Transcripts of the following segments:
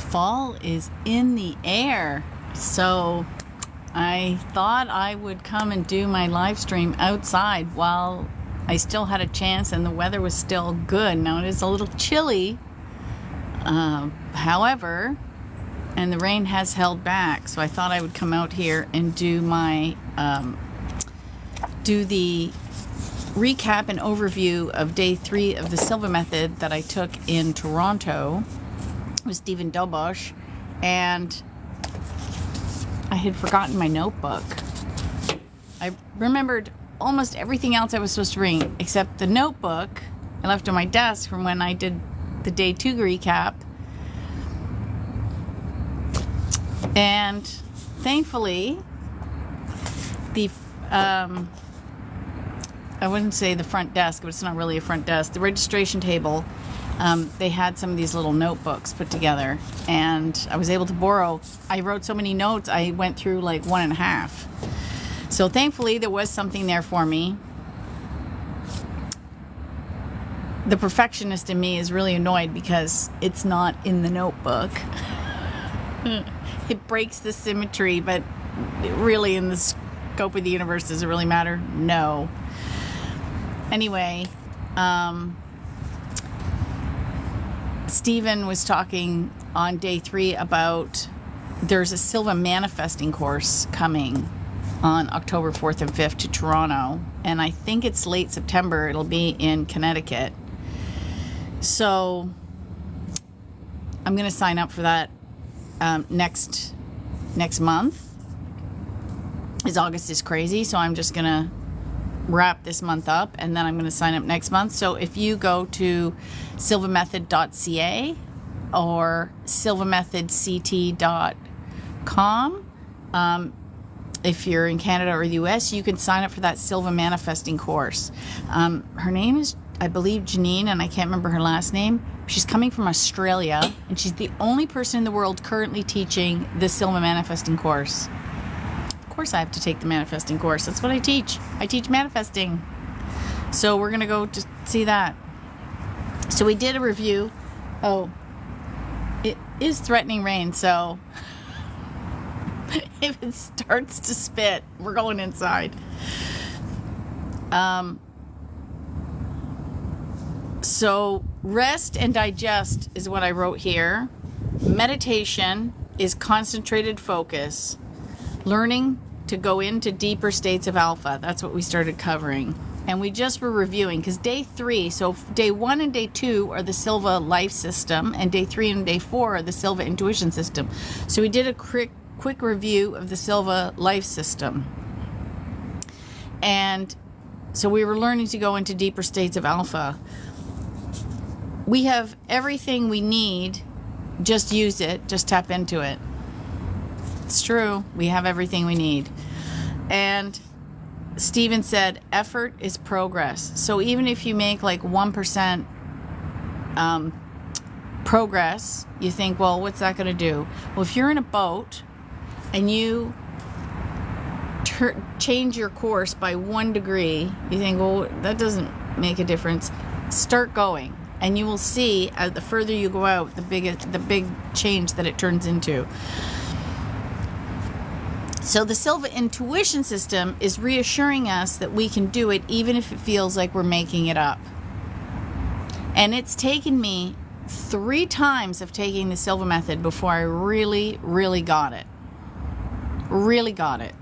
fall is in the air. So I thought I would come and do my live stream outside while I still had a chance and the weather was still good. Now it is a little chilly, however, and the rain has held back. So I thought I would come out here and do my do the recap and overview of day 3 of the Silva method that I took in Toronto with Stephen Dobosh, and I had forgotten my notebook. I remembered almost everything else I was supposed to bring except the notebook I left on my desk from when I did the day 2 recap. And thankfully, the I wouldn't say the front desk, but it's not really a front desk. The registration table, they had some of these little notebooks put together, and I was able to borrow. I wrote so many notes, I went through like 1.5. So thankfully, there was something there for me. The perfectionist in me is really annoyed because it's not in the notebook. It breaks the symmetry, but really in the scope of the universe, does it really matter? No. Anyway, Stephen was talking on day 3 about there's a Silva manifesting course coming on October 4th and 5th to Toronto, and I think it's late September. It'll be in Connecticut. So I'm going to sign up for that next month. As August is crazy, so I'm just going to wrap this month up, and then I'm going to sign up next month. So if you go to silvamethod.ca or silvamethodct.com, if you're in Canada or the US, you can sign up for that Silva manifesting course. Her name is, I believe, Janine, and I can't remember her last name. She's coming from Australia, and she's the only person in the world currently teaching the Silva manifesting course. Of course I have to take the manifesting course. That's what I teach. I teach manifesting. So we're going to go to see that. So we did a review. Oh, it is threatening rain, so if it starts to spit, we're going inside. So rest and digest is what I wrote here. Meditation is concentrated focus. Learning to go into deeper states of alpha. That's what we started covering. And we just were reviewing because day 3, so day 1 and day 2 are the Silva life system, and day 3 and day 4 are the Silva intuition system. So we did a quick review of the Silva life system. And so we were learning to go into deeper states of alpha. We have everything we need. Just use it. Just tap into it. It's true. We have everything we need. And Stephen said, effort is progress. So even if you make like 1% progress, you think, well, what's that going to do? Well, if you're in a boat and you change your course by 1 degree, you think, well, that doesn't make a difference. Start going, and you will see as the further you go out, the big change that it turns into. So the Silva intuition system is reassuring us that we can do it even if it feels like we're making it up. And it's taken me 3 times of taking the Silva method before I really, really got it. Really got it.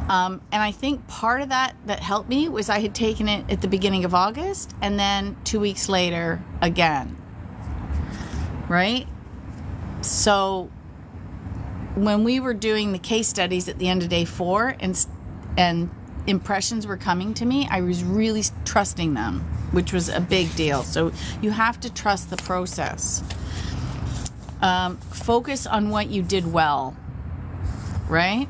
And I think part of that helped me was I had taken it at the beginning of August and then 2 weeks later again. Right? So when we were doing the case studies at the end of day 4 and impressions were coming to me, I was really trusting them, which was a big deal. So you have to trust the process. Focus on what you did well, right?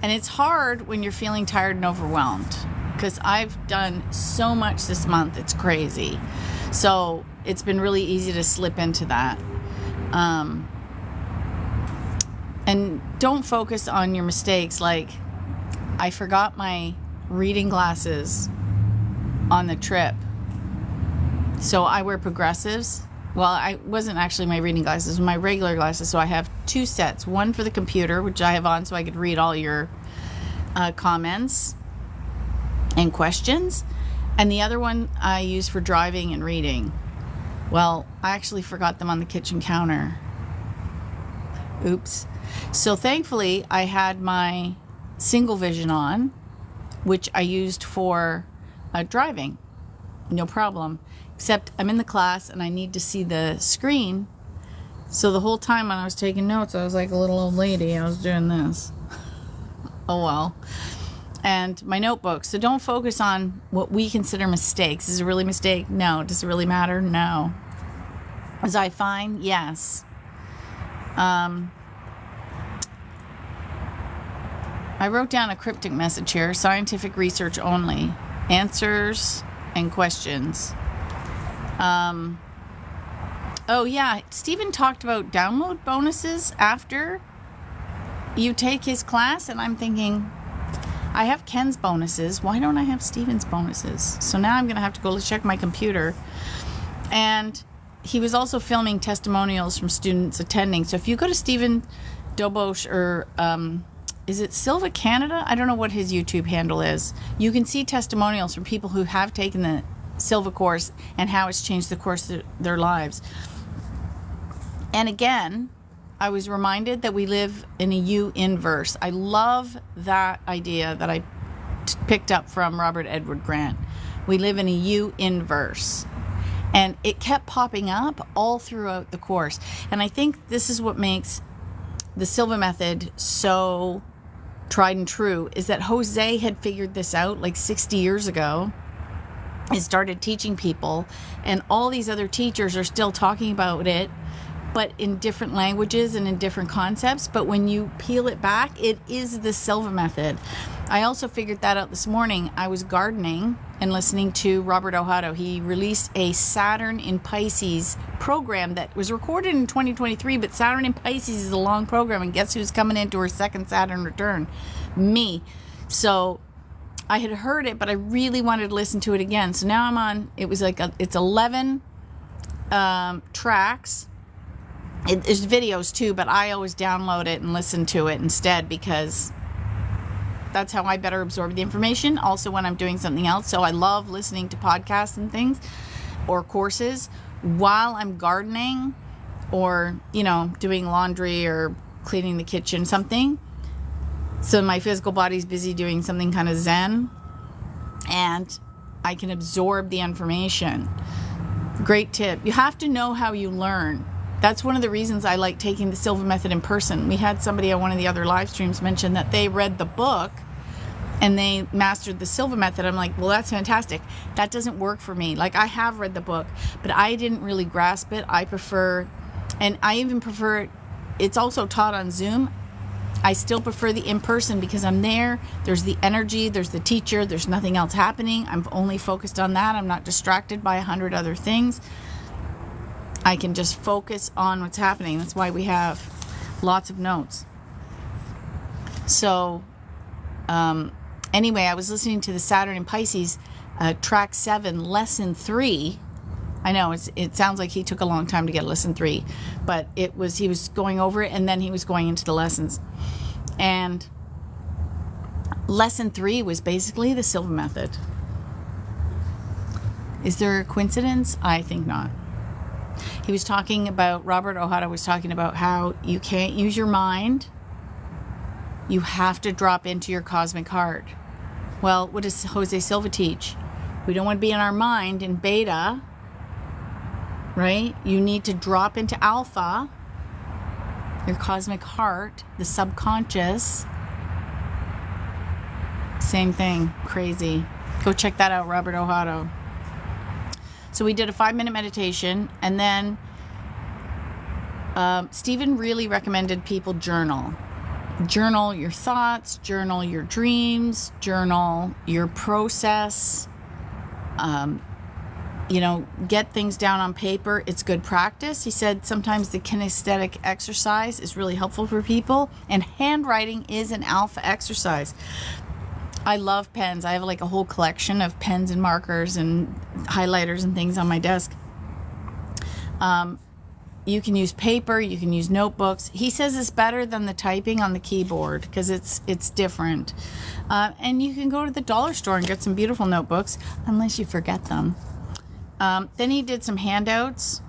And it's hard when you're feeling tired and overwhelmed, because I've done so much this month, it's crazy. So it's been really easy to slip into that. And don't focus on your mistakes. Like, I forgot my reading glasses on the trip. So I wear progressives. Well, I wasn't actually my reading glasses, my regular glasses. So I have 2 sets. One for the computer, which I have on so I could read all your comments and questions. And the other one I use for driving and reading. Well, I actually forgot them on the kitchen counter. Oops. So thankfully, I had my single vision on, which I used for driving. No problem. Except I'm in the class and I need to see the screen. So the whole time when I was taking notes, I was like a little old lady. I was doing this. Oh well. And my notebook. So don't focus on what we consider mistakes. Is it really a mistake? No. Does it really matter? No. Was I fine? Yes. I wrote down a cryptic message here. Scientific research only. Answers and questions. Oh yeah, Stephen talked about download bonuses after you take his class, and I'm thinking, I have Ken's bonuses. Why don't I have Stephen's bonuses? So now I'm going to have to go check my computer. And he was also filming testimonials from students attending. So if you go to Stephen Dobosh or is it Silva Canada? I don't know what his YouTube handle is. You can see testimonials from people who have taken the Silva course and how it's changed the course of their lives. And again, I was reminded that we live in a U inverse. I love that idea that I picked up from Robert Edward Grant. We live in a U inverse. And it kept popping up all throughout the course. And I think this is what makes the Silva method so tried and true, is that Jose had figured this out like 60 years ago and started teaching people, and all these other teachers are still talking about it, but in different languages and in different concepts. But when you peel it back, it is the Silva method. I also figured that out this morning. I was gardening and listening to Robert Ohado. He released a Saturn in Pisces program that was recorded in 2023, but Saturn in Pisces is a long program, and guess who's coming into her second Saturn return? Me. So I had heard it, but I really wanted to listen to it again. So now I'm on, it was like, it's 11 tracks. There's videos too, but I always download it and listen to it instead, because that's how I better absorb the information. Also when I'm doing something else. So I love listening to podcasts and things or courses while I'm gardening or, doing laundry or cleaning the kitchen, something. So my physical body's busy doing something kind of zen, and I can absorb the information. Great tip. You have to know how you learn. That's one of the reasons I like taking the Silva method in person. We had somebody on one of the other live streams mention that they read the book and they mastered the Silva method. I'm like, well, that's fantastic. That doesn't work for me. Like, I have read the book, but I didn't really grasp it. I prefer, and I even prefer, it's also taught on Zoom. I still prefer the in-person because I'm there. There's the energy, there's the teacher, there's nothing else happening. I'm only focused on that. I'm not distracted by 100 other things. I can just focus on what's happening. That's why we have lots of notes. So, anyway, I was listening to the Saturn in Pisces, track 7, lesson 3. I know it sounds like he took a long time to get lesson 3, but he was going over it and then he was going into the lessons. And lesson 3 was basically the Silva method. Is there a coincidence? I think not. He was talking about, Robert Ohado was talking about how you can't use your mind. You have to drop into your cosmic heart. Well, what does Jose Silva teach? We don't want to be in our mind in beta, right? You need to drop into alpha, your cosmic heart, the subconscious. Same thing. Crazy. Go check that out, Robert Ohado. So we did a 5-minute meditation, and then Stephen really recommended people journal. Journal your thoughts, journal your dreams, journal your process. Get things down on paper. It's good practice. He said sometimes the kinesthetic exercise is really helpful for people, and handwriting is an alpha exercise. I love pens. I have like a whole collection of pens and markers and highlighters and things on my desk. You can use paper, you can use notebooks. He says it's better than the typing on the keyboard because it's different. And you can go to the dollar store and get some beautiful notebooks, unless you forget them. Then he did some handouts.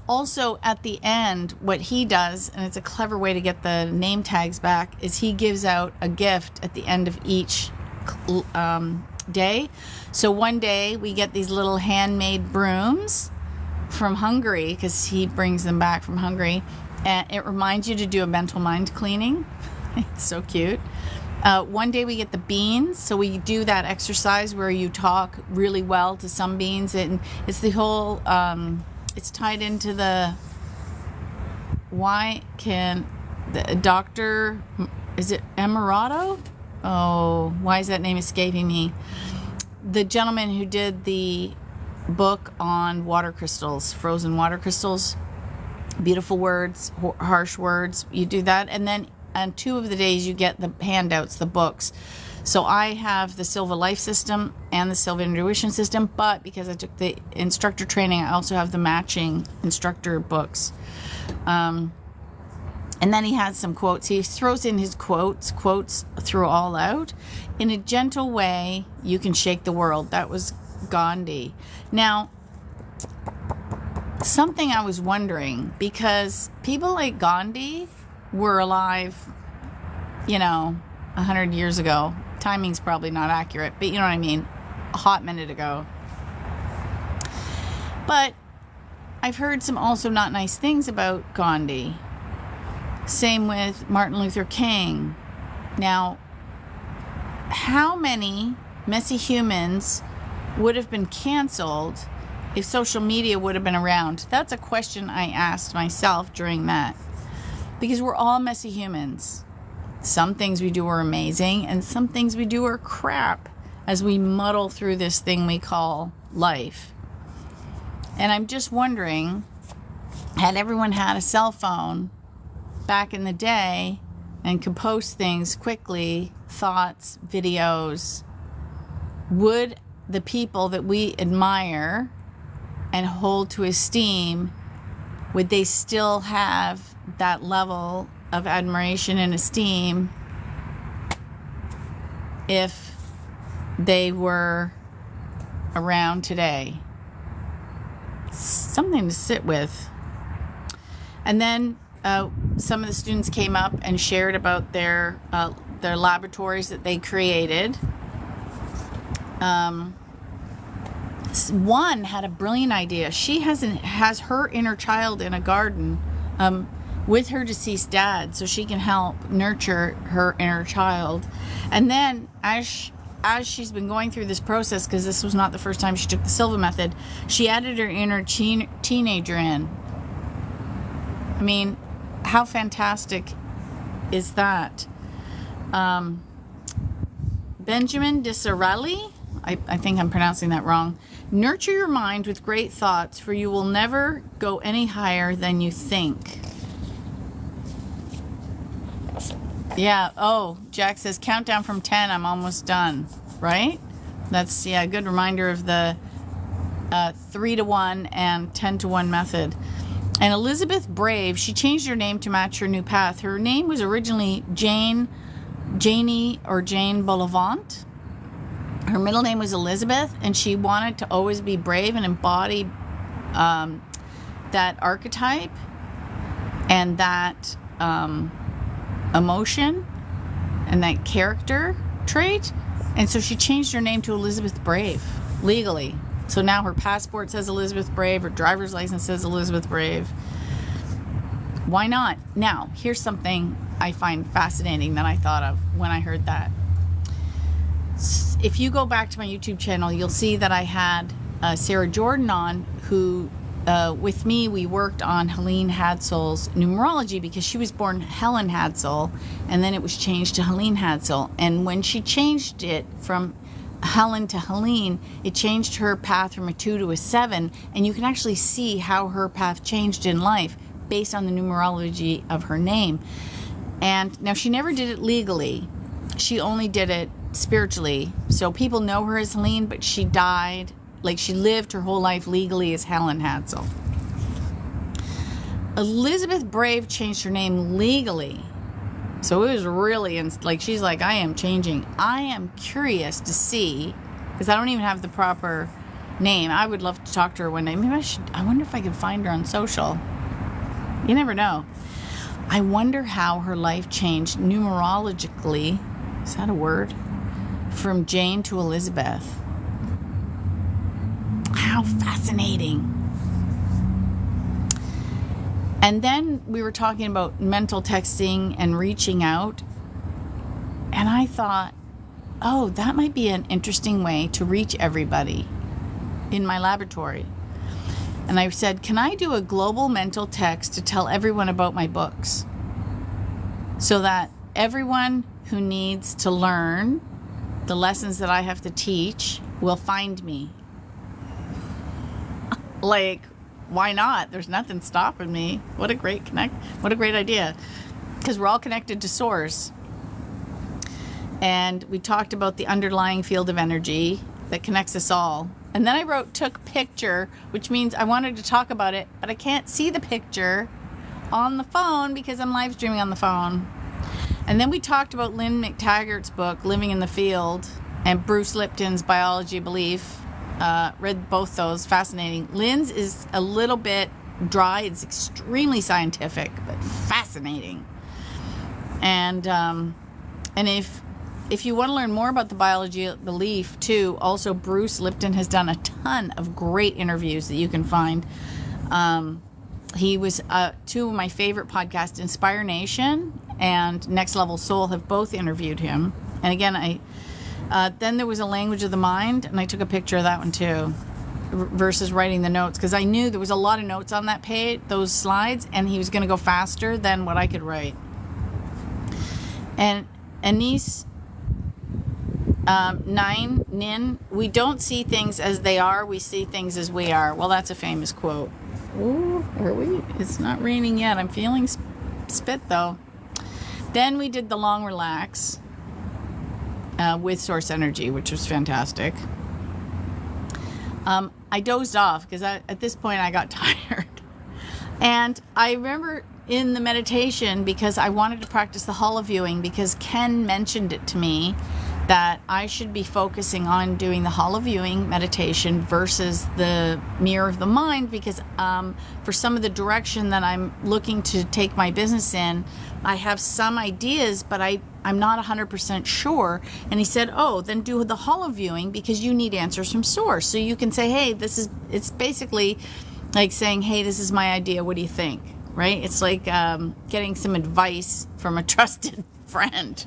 Also, at the end, what he does, and it's a clever way to get the name tags back, is he gives out a gift at the end of each day. So one day we get these little handmade brooms from Hungary, because he brings them back from Hungary, and it reminds you to do a mental mind cleaning. It's so cute. One day we get the beans, so we do that exercise where you talk really well to some beans, and it's the whole it's tied into the why can the doctor, is it Emirato? Oh, why is that name escaping me? The gentleman who did the book on water crystals, frozen water crystals, beautiful words, harsh words, you do that, and then on 2 of the days you get the handouts, the books. So I have the Silva Life System and the Silva Intuition System, but because I took the instructor training, I also have the matching instructor books. And then he has some quotes. He throws in his quotes through all out. In a gentle way, you can shake the world. That was Gandhi. Now, something I was wondering, because people like Gandhi were alive, 100 years ago. Timing's probably not accurate, but you know what I mean, a hot minute ago. But I've heard some also not nice things about Gandhi. Same with Martin Luther King. Now, how many messy humans would have been canceled if social media would have been around? That's a question I asked myself during that. Because we're all messy humans. Some things we do are amazing, and some things we do are crap as we muddle through this thing we call life. And I'm just wondering, had everyone had a cell phone back in the day and could post things quickly, thoughts, videos, would the people that we admire and hold to esteem, would they still have that level of admiration and esteem if they were around today? Something to sit with. And then some of the students came up and shared about their laboratories that they created. One had a brilliant idea. She has her inner child in a garden with her deceased dad, so she can help nurture her inner child. And then as she's been going through this process, because this was not the first time she took the Silva method, she added her inner teenager in. I mean, how fantastic is that? Benjamin Disraeli, I think I'm pronouncing that wrong. Nurture your mind with great thoughts, for you will never go any higher than you think. Yeah, oh, Jack says, countdown from 10, I'm almost done, right? That's, a good reminder of the 3-to-1 and 10-to-1 method. And Elizabeth Brave, she changed her name to match her new path. Her name was originally Janie or Jane Bolavant. Her middle name was Elizabeth, and she wanted to always be brave and embody that archetype and that emotion and that character trait. And so she changed her name to Elizabeth Brave legally. So now her passport says Elizabeth Brave, her driver's license says Elizabeth Brave. Why not? Now, here's something I find fascinating that I thought of when I heard that. If you go back to my YouTube channel, you'll see that I had Sarah Jordan on, who with me, we worked on Helene Hadsel's numerology, because she was born Helen Hadsel, and then it was changed to Helene Hadsel. And when she changed it from Helen to Helene, it changed her path from a 2 to a 7, and you can actually see how her path changed in life based on the numerology of her name. And now she never did it legally, she only did it spiritually. So people know her as Helene, but she died, like she lived her whole life legally as Helen Hadsel. Elizabeth Brave changed her name legally. So it was really, like, she's like, I am changing. I am curious to see, because I don't even have the proper name. I would love to talk to her one day. Maybe I wonder if I could find her on social. You never know. I wonder how her life changed numerologically. Is that a word? From Jane to Elizabeth. How fascinating. And then we were talking about mental texting and reaching out. And I thought, oh, that might be an interesting way to reach everybody in my laboratory. And I said, can I do a global mental text to tell everyone about my books? So that everyone who needs to learn the lessons that I have to teach will find me. Like, why not? There's nothing stopping me. What a great idea. Because we're all connected to source. And we talked about the underlying field of energy that connects us all. And then I took picture, which means I wanted to talk about it, but I can't see the picture on the phone because I'm live streaming on the phone. And then we talked about Lynn McTaggart's book, Living in the Field, and Bruce Lipton's Biology of Belief. Read both those. Fascinating. Lynn's is a little bit dry. It's extremely scientific, but fascinating. And if you want to learn more about the biology of belief too, also Bruce Lipton has done a ton of great interviews that you can find. He was two of my favorite podcasts, Inspire Nation and Next Level Soul, have both interviewed him. And again, then there was a Language of the Mind, and I took a picture of that one too, versus writing the notes, because I knew there was a lot of notes on that page, those slides, and he was going to go faster than what I could write. And Anise 9, Nin, we don't see things as they are, we see things as we are. Well, that's a famous quote. Ooh, are we? It's not raining yet. I'm feeling spit though. Then we did the long relax with source energy, which was fantastic. I dozed off because at this point I got tired. And I remember in the meditation, because I wanted to practice the HoloViewing, because Ken mentioned it to me that I should be focusing on doing the HoloViewing meditation versus the mirror of the mind, because for some of the direction that I'm looking to take my business in, I have some ideas, but I'm not 100% sure. And he said, oh, then do the HoloViewing, because you need answers from source. So you can say, hey, it's basically like saying, hey, this is my idea. What do you think? Right? It's like getting some advice from a trusted friend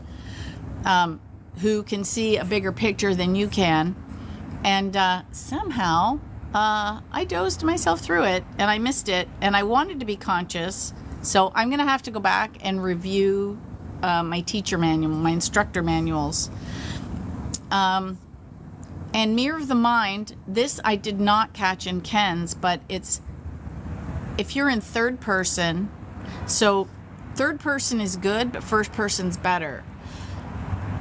who can see a bigger picture than you can. And somehow I dozed myself through it and I missed it, and I wanted to be conscious. So I'm going to have to go back and review my teacher manual, my instructor manuals. And Mirror of the Mind, this I did not catch in Ken's, but it's, if you're in third person, so third person is good, but first person's better.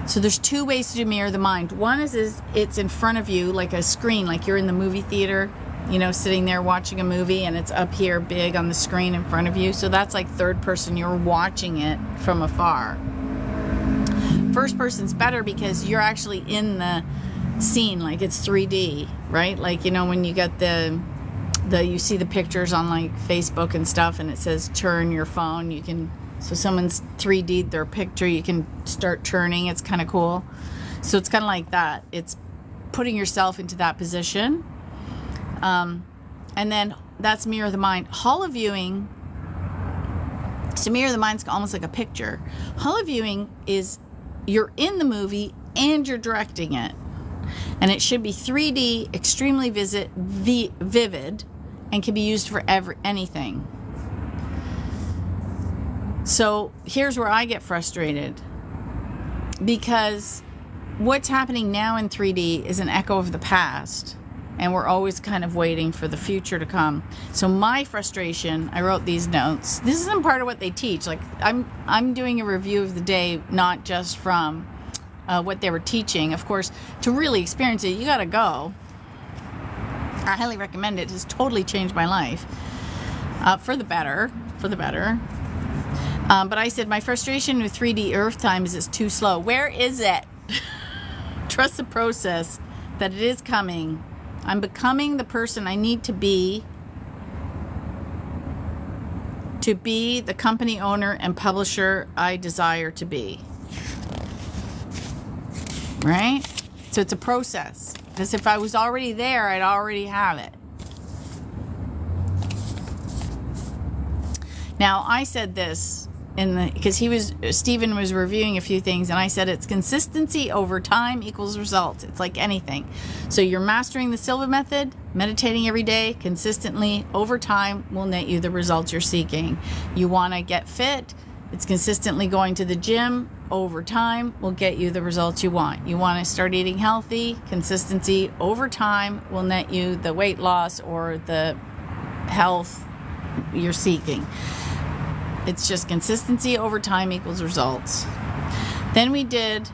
So there's two ways to do Mirror of the Mind. One is it's in front of you like a screen, like you're in the movie theater, sitting there watching a movie, and it's up here big on the screen in front of you. So that's like third person. You're watching it from afar. First person's better because you're actually in the scene, like it's 3D, right? Like, when you get you see the pictures on like Facebook and stuff, and it says turn your phone, so someone's 3D'd their picture, you can start turning. It's kind of cool. So it's kind of like that. It's putting yourself into that position. And then that's Mirror of the Mind. HoloViewing, so Mirror of the Mind's almost like a picture. HoloViewing is you're in the movie and you're directing it. And it should be 3D, extremely vivid, and can be used for anything. So here's where I get frustrated, because what's happening now in 3D is an echo of the past, and we're always kind of waiting for the future to come. So my frustration, I wrote these notes. This isn't part of what they teach. Like I'm doing a review of the day, not just from what they were teaching. Of course, to really experience it, you got to go. I highly recommend it. It has totally changed my life for the better. But I said, my frustration with 3D Earth time is it's too slow. Where is it? Trust the process, that it is coming. I'm becoming the person I need to be the company owner and publisher I desire to be. Right? So it's a process. Because if I was already there, I'd already have it. Now, I said this because Stephen was reviewing a few things, and I said it's consistency over time equals results. It's like anything. So you're mastering the Silva method, meditating every day consistently over time will net you the results you're seeking. You want to get fit, it's consistently going to the gym over time will get you the results you want. You want to start eating healthy, consistency over time will net you the weight loss or the health you're seeking. It's just consistency over time equals results. Then we did,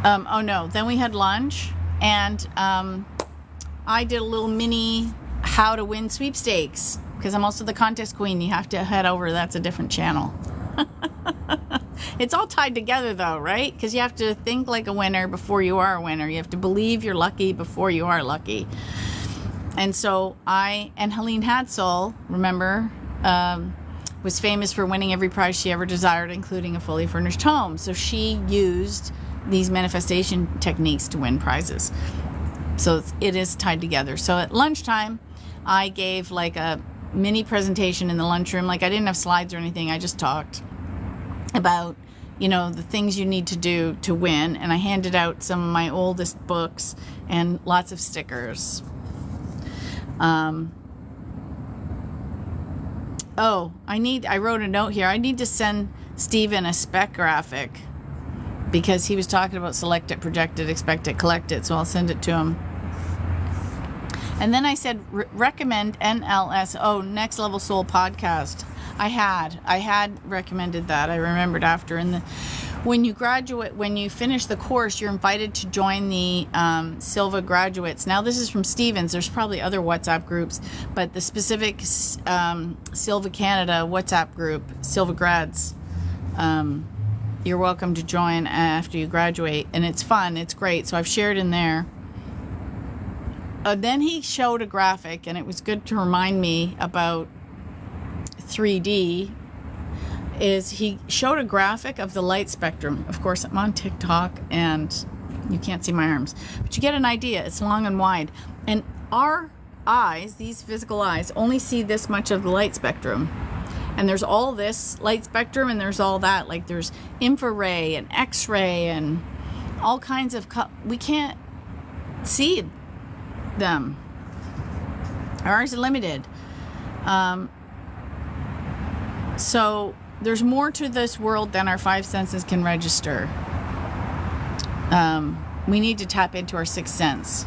then we had lunch, and I did a little mini how to win sweepstakes, because I'm also the contest queen. You have to head over, that's a different channel. It's all tied together though, right? Because you have to think like a winner before you are a winner. You have to believe you're lucky before you are lucky. And so Helene Hadsel, remember, was famous for winning every prize she ever desired, including a fully furnished home. So she used these manifestation techniques to win prizes. So it is tied together. So at lunchtime, I gave like a mini presentation in the lunchroom. Like I didn't have slides or anything. I just talked about, the things you need to do to win. And I handed out some of my oldest books and lots of stickers. I wrote a note here. I need to send Stephen a spec graphic because he was talking about select it, project it, expect it, collect it. So I'll send it to him. And then I said, recommend NLSO, Next Level Soul podcast. I had recommended that. I remembered after. When you finish the course, you're invited to join the Silva graduates. Now, this is from Stevens. There's probably other WhatsApp groups, but the specific Silva Canada WhatsApp group, Silva Grads, you're welcome to join after you graduate. And it's fun. It's great. So I've shared in there. Then he showed a graphic, and it was good to remind me about 3D. He showed a graphic of the light spectrum. Of course, I'm on TikTok and you can't see my arms, but you get an idea. It's long and wide. And our eyes, these physical eyes, only see this much of the light spectrum. And there's all this light spectrum and there's all that. Like there's infrared and X-ray and all kinds of... we can't see them. Ours are limited. So... there's more to this world than our five senses can register. We need to tap into our sixth sense.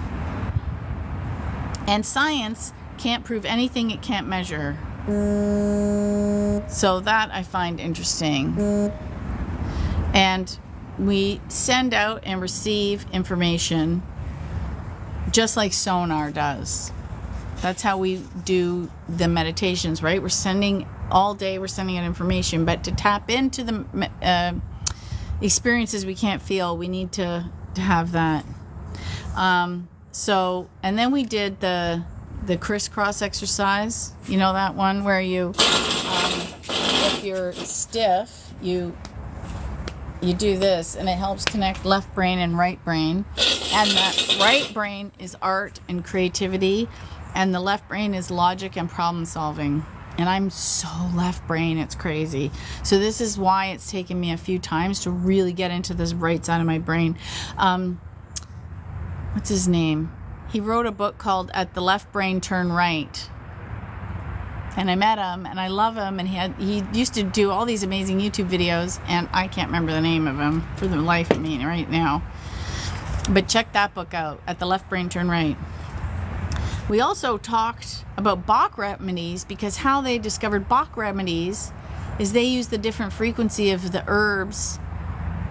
And science can't prove anything it can't measure. So that I find interesting. And we send out and receive information just like sonar does. That's how we do the meditations, right? We're sending all day, we're sending out information, but to tap into the experiences we can't feel, we need to have that. And then we did the crisscross exercise. You know that one where you, if you're stiff, you do this, and it helps connect left brain and right brain. And that right brain is art and creativity, and the left brain is logic and problem solving. And I'm so left brain, it's crazy. So this is why it's taken me a few times to really get into this right side of my brain. What's his name? He wrote a book called At the Left Brain Turn Right. And I met him, and I love him, and he used to do all these amazing YouTube videos, and I can't remember the name of him for the life of me right now. But check that book out, At the Left Brain Turn Right. We also talked about Bach remedies, because how they discovered Bach remedies is they use the different frequency of the herbs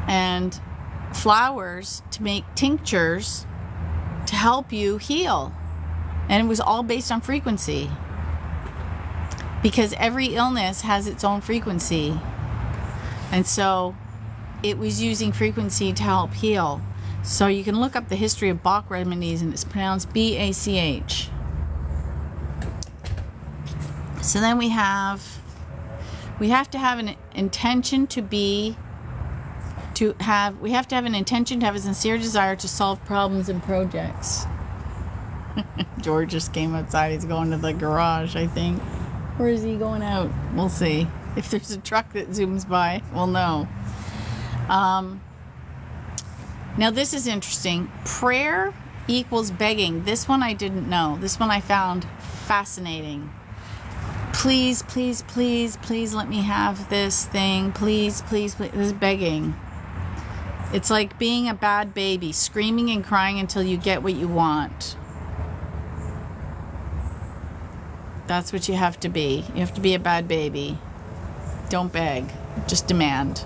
and flowers to make tinctures to help you heal. And it was all based on frequency, because every illness has its own frequency. And so it was using frequency to help heal. So you can look up the history of Bach remedies, and it's pronounced B-A-C-H. So then we have to have an intention we have to have an intention to have a sincere desire to solve problems and projects. George just came outside. He's going to the garage, I think. Or is he going out? We'll see. If there's a truck that zooms by, we'll know. Now this is interesting. Prayer equals begging. This one I didn't know. This one I found fascinating. Please, please, please, please let me have this thing. Please, please, please. This is begging. It's like being a bad baby, screaming and crying until you get what you want. That's what you have to be. You have to be a bad baby. Don't beg. Just demand.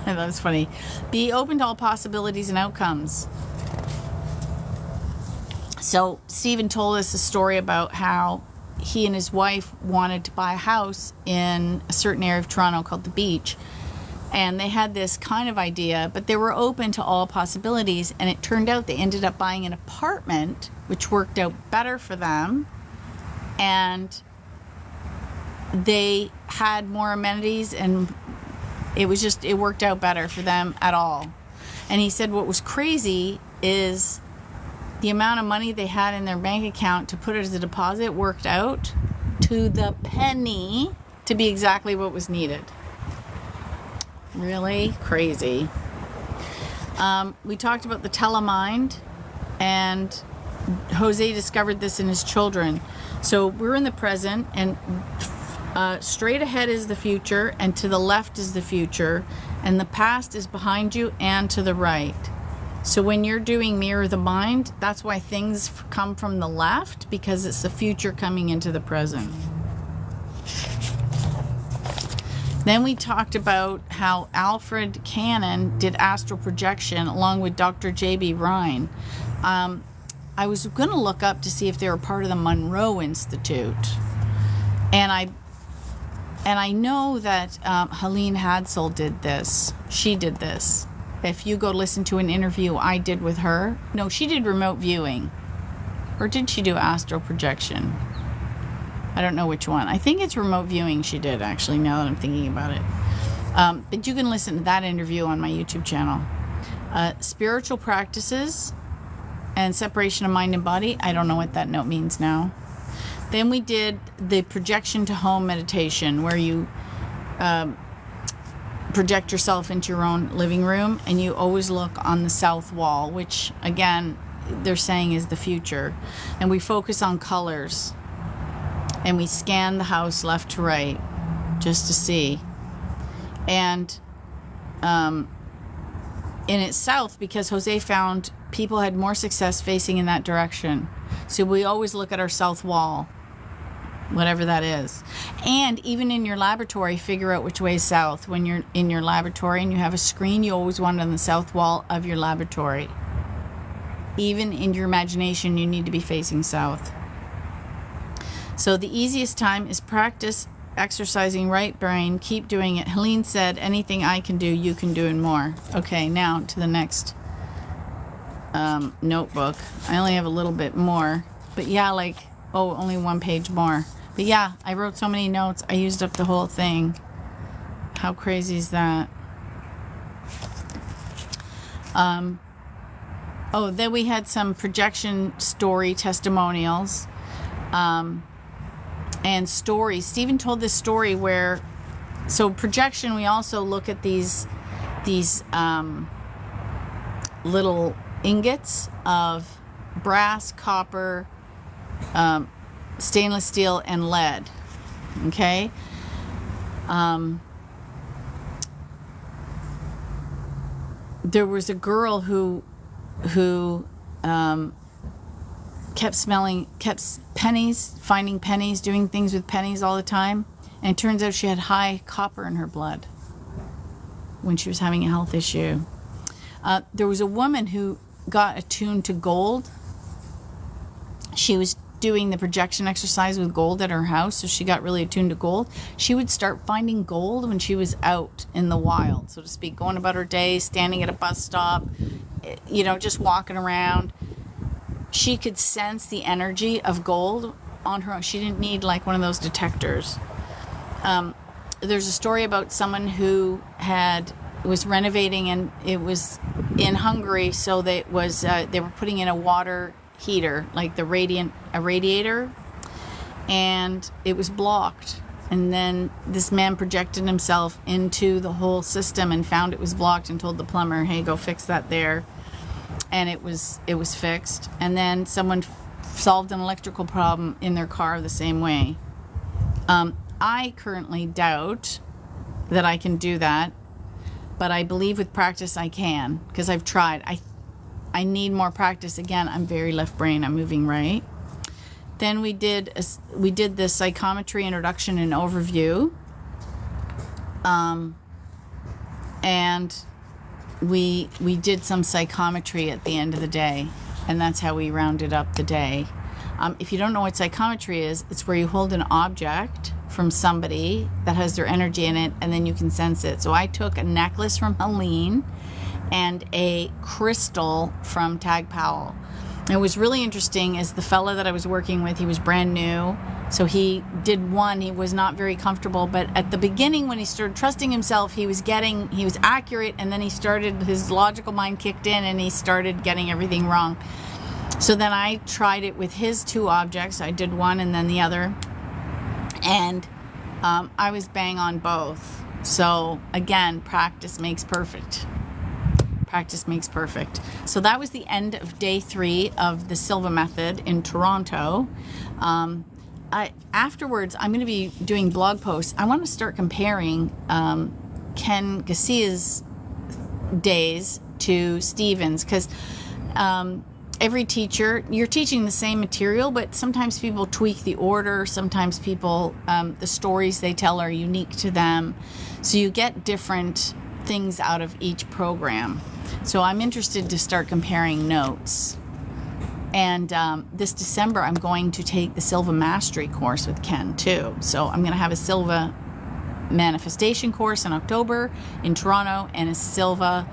That was funny. Be open to all possibilities and outcomes. So Stephen told us a story about how he and his wife wanted to buy a house in a certain area of Toronto called the Beach. And they had this kind of idea, but they were open to all possibilities. And it turned out they ended up buying an apartment, which worked out better for them. And they had more amenities, and it worked out better for them at all. And he said what was crazy is the amount of money they had in their bank account to put it as a deposit worked out to the penny to be exactly what was needed. Really crazy. We talked about the telemind, and Jose discovered this in his children. So we're in the present, and straight ahead is the future, and to the left is the future, and the past is behind you and to the right. So when you're doing Mirror the Mind, that's why things come from the left, because it's the future coming into the present. Then we talked about how Alfred Cannon did astral projection along with Dr. J.B. Rhine. I was going to look up to see if they were part of the Monroe Institute. And I know that Helene Hadsel did this. She did this. If you go listen to an interview I did with her. No, she did remote viewing. Or did she do astral projection? I don't know which one. I think it's remote viewing she did, actually, now that I'm thinking about it. But you can listen to that interview on my YouTube channel. Spiritual practices and separation of mind and body. I don't know what that note means now. Then we did the projection to home meditation, where you project yourself into your own living room, and you always look on the south wall, which, again, they're saying is the future. And we focus on colors. And we scan the house left to right just to see. And in its south, because Jose found people had more success facing in that direction. So we always look at our south wall, whatever that is. And even in your laboratory, figure out which way is south. When you're in your laboratory and you have a screen, you always want it on the south wall of your laboratory. Even in your imagination, you need to be facing south. So the easiest time is practice exercising right brain. Keep doing it. Helene said, anything I can do, you can do and more. Okay, now to the next notebook. I only have a little bit more. But yeah, only one page more. But yeah, I wrote so many notes, I used up the whole thing. How crazy is that? Then we had some projection story testimonials. And stories. Stephen told this story where, so projection, we also look at these little ingots of brass, copper, stainless steel, and lead. Okay? There was a girl who kept finding pennies, doing things with pennies all the time. And it turns out she had high copper in her blood. when she was having a health issue. There was a woman who got attuned to gold. She was doing the projection exercise with gold at her house, so she got really attuned to gold. She would start finding gold when she was out in the wild, so to speak, going about her day, standing at a bus stop, just walking around. She could sense the energy of gold on her own. She didn't need like one of those detectors. There's a story about someone who was renovating, and it was in Hungary, so they were putting in a water heater, like a radiator, and it was blocked. And then this man projected himself into the whole system and found it was blocked and told the plumber, hey, go fix that there. And it was fixed. And then someone solved an electrical problem in their car the same way. I currently doubt that I can do that, but I believe with practice I can, because I've tried. I need more practice. Again, I'm very left brain. I'm moving right. Then we did the psychometry introduction and overview, and we did some psychometry at the end of the day, and that's how we rounded up the day. If you don't know what psychometry is, it's where you hold an object from somebody that has their energy in it, and then you can sense it. So I took a necklace from Helene and a crystal from Tag Powell. And it was really interesting, as the fella that I was working with, he was brand new, so he did one. He was not very comfortable, but at the beginning, when he started trusting himself, he was accurate, and then his logical mind kicked in, and he started getting everything wrong. So then I tried it with his two objects. I did one and then the other, and I was bang on both. So again, practice makes perfect. Practice makes perfect. So that was the end of day 3 of the Silva method in Toronto. Afterwards, I'm going to be doing blog posts. I want to start comparing Ken Garcia's days to Stephen's, because every teacher, you're teaching the same material, but sometimes people tweak the order. Sometimes people, the stories they tell are unique to them. So you get different things out of each program. So I'm interested to start comparing notes. And this December, I'm going to take the Silva Mastery course with Ken too. So I'm going to have a Silva Manifestation course in October in Toronto, and a Silva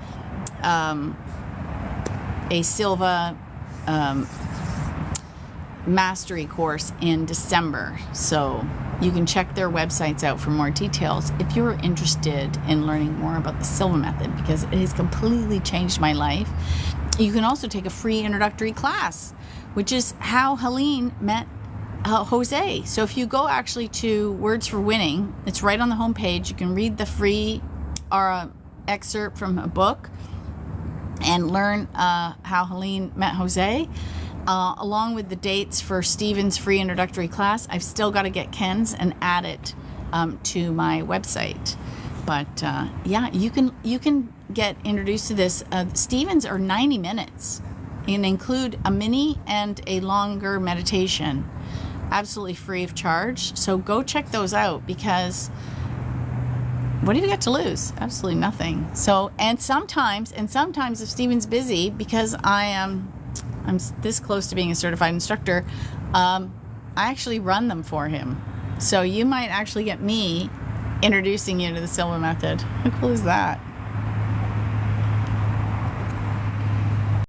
Mastery course in December. So you can check their websites out for more details if you're interested in learning more about the Silva method, because it has completely changed my life. You can also take a free introductory class, which is how Helene met Jose. So if you go actually to Words for Winning, it's right on the homepage. You can read the free excerpt from a book and learn how Helene met Jose, along with the dates for Stephen's free introductory class. I've still got to get Ken's and add it to my website. But yeah, you can get introduced to this. Stephen's are 90 minutes and include a mini and a longer meditation, absolutely free of charge. So go check those out, because what have you got to lose? Absolutely nothing. So, and sometimes if Stephen's busy, because I'm this close to being a certified instructor, I actually run them for him. So you might actually get me introducing you to the Silva method. How cool is that?